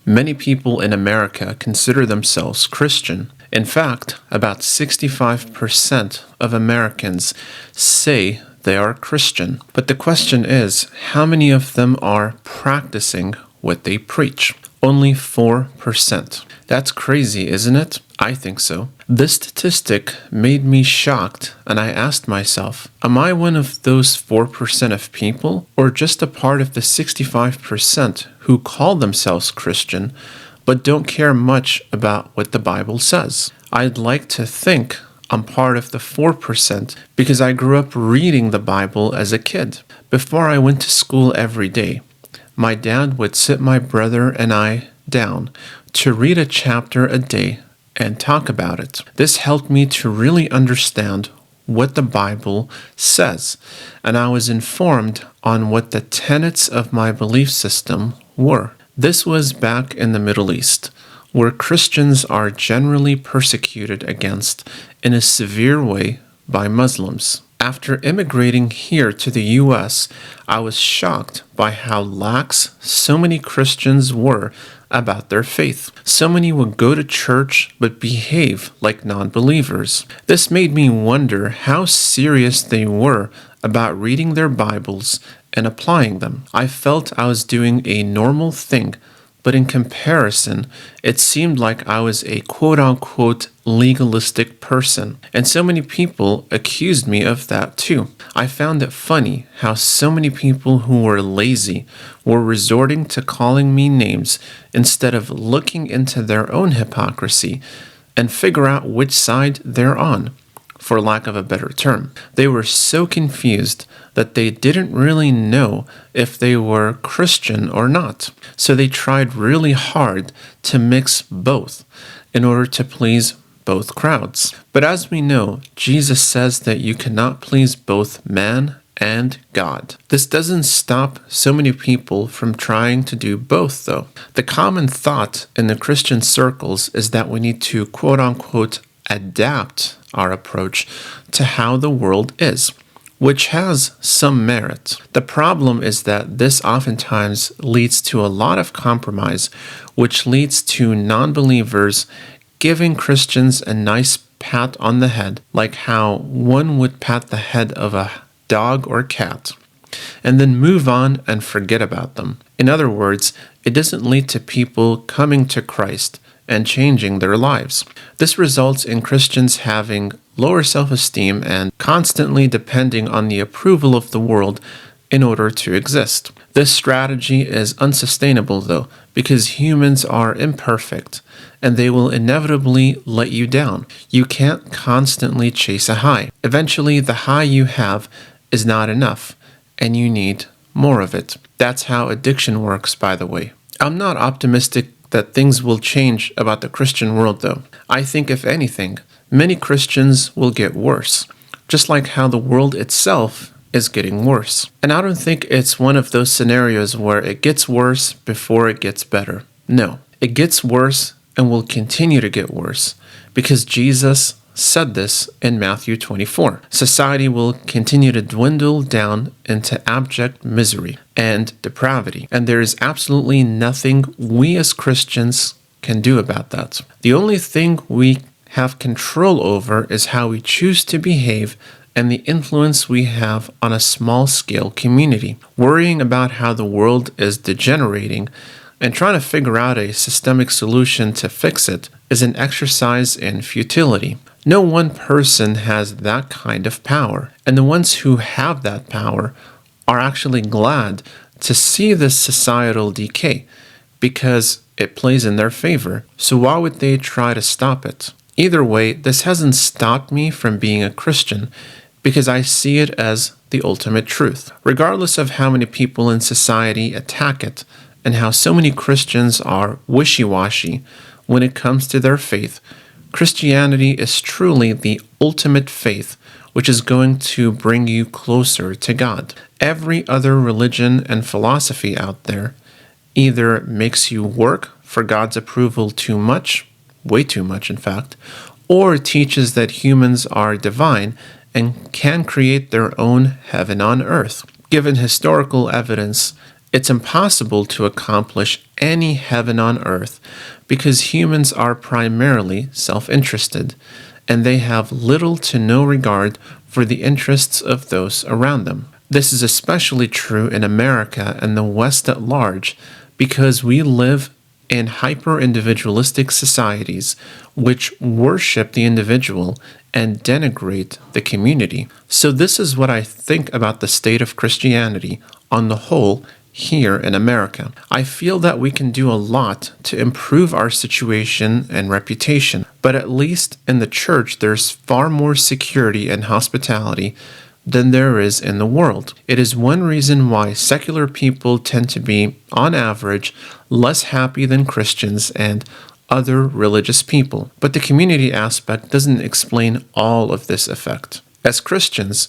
Many people in America consider themselves Christian. In fact, about 65% of Americans say they are Christian. But the question is, how many of them are practicing what they preach? Only 4%. That's crazy, isn't it? I think so. This statistic made me shocked, and I asked myself, am I one of those 4% of people, or just a part of the 65% who call themselves Christian, but don't care much about what the Bible says? I'd like to think I'm part of the 4% because I grew up reading the Bible as a kid. Before I went to school every day, my dad would sit my brother and I down to read a chapter a day and talk about it. This helped me to really understand what the Bible says, and I was informed on what the tenets of my belief system were. This was back in the Middle East, where Christians are generally persecuted against in a severe way by Muslims. After immigrating here to the U.S., I was shocked by how lax so many Christians were about their faith. So many would go to church but behave like non-believers. This made me wonder how serious they were about reading their Bibles and applying them. I felt I was doing a normal thing, but in comparison, it seemed like I was a quote-unquote legalistic person. And so many people accused me of that too. I found it funny how so many people who were lazy were resorting to calling me names instead of looking into their own hypocrisy and figure out which side they're on, for lack of a better term. They were so confused that they didn't really know if they were Christian or not. So they tried really hard to mix both in order to please both crowds. But as we know, Jesus says that you cannot please both man and God. This doesn't stop so many people from trying to do both, though. The common thought in the Christian circles is that we need to quote-unquote adapt our approach to how the world is, which has some merit. The problem is that this oftentimes leads to a lot of compromise, which leads to non-believers giving Christians a nice pat on the head, like how one would pat the head of a dog or cat, and then move on and forget about them. In other words, it doesn't lead to people coming to Christ and changing their lives. This results in Christians having lower self-esteem and constantly depending on the approval of the world in order to exist. This strategy is unsustainable, though, because humans are imperfect and they will inevitably let you down. You can't constantly chase a high. Eventually, the high you have is not enough and you need more of it. That's how addiction works, by the way. I'm not optimistic that things will change about the Christian world, though. I think, if anything, many Christians will get worse, just like how the world itself is getting worse. And I don't think it's one of those scenarios where it gets worse before it gets better. No, it gets worse and will continue to get worse because Jesus said this in Matthew 24. Society will continue to dwindle down into abject misery and depravity, and there is absolutely nothing we as Christians can do about that. The only thing we have control over is how we choose to behave and the influence we have on a small-scale community. Worrying about how the world is degenerating and trying to figure out a systemic solution to fix it is an exercise in futility. No one person has that kind of power, and the ones who have that power are actually glad to see this societal decay because it plays in their favor. So why would they try to stop it? Either way, this hasn't stopped me from being a Christian because I see it as the ultimate truth. Regardless of how many people in society attack it and how so many Christians are wishy-washy when it comes to their faith, Christianity is truly the ultimate faith, which is going to bring you closer to God. Every other religion and philosophy out there either makes you work for God's approval too much, way too much in fact, or teaches that humans are divine and can create their own heaven on earth. Given historical evidence, It's impossible to accomplish any heaven on earth because humans are primarily self-interested, and they have little to no regard for the interests of those around them. This is especially true in America and the West at large because we live in hyper-individualistic societies which worship the individual and denigrate the community. So this is what I think about the state of Christianity on the whole here in America. I feel that we can do a lot to improve our situation and reputation, but at least in the church there's far more security and hospitality than there is in the world. It is one reason why secular people tend to be, on average, less happy than Christians and other religious people. But the community aspect doesn't explain all of this effect. As Christians,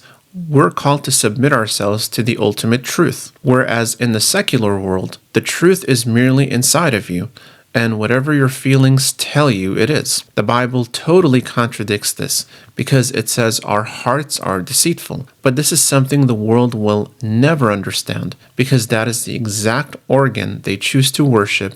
we're called to submit ourselves to the ultimate truth, whereas in the secular world, the truth is merely inside of you, and whatever your feelings tell you it is. The Bible totally contradicts this because it says our hearts are deceitful. But this is something the world will never understand because that is the exact organ they choose to worship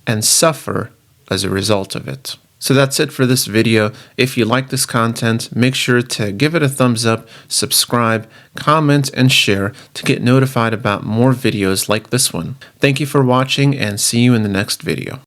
and suffer as a result of it. So that's it for this video. If you like this content, make sure to give it a thumbs up, subscribe, comment, and share to get notified about more videos like this one. Thank you for watching and see you in the next video.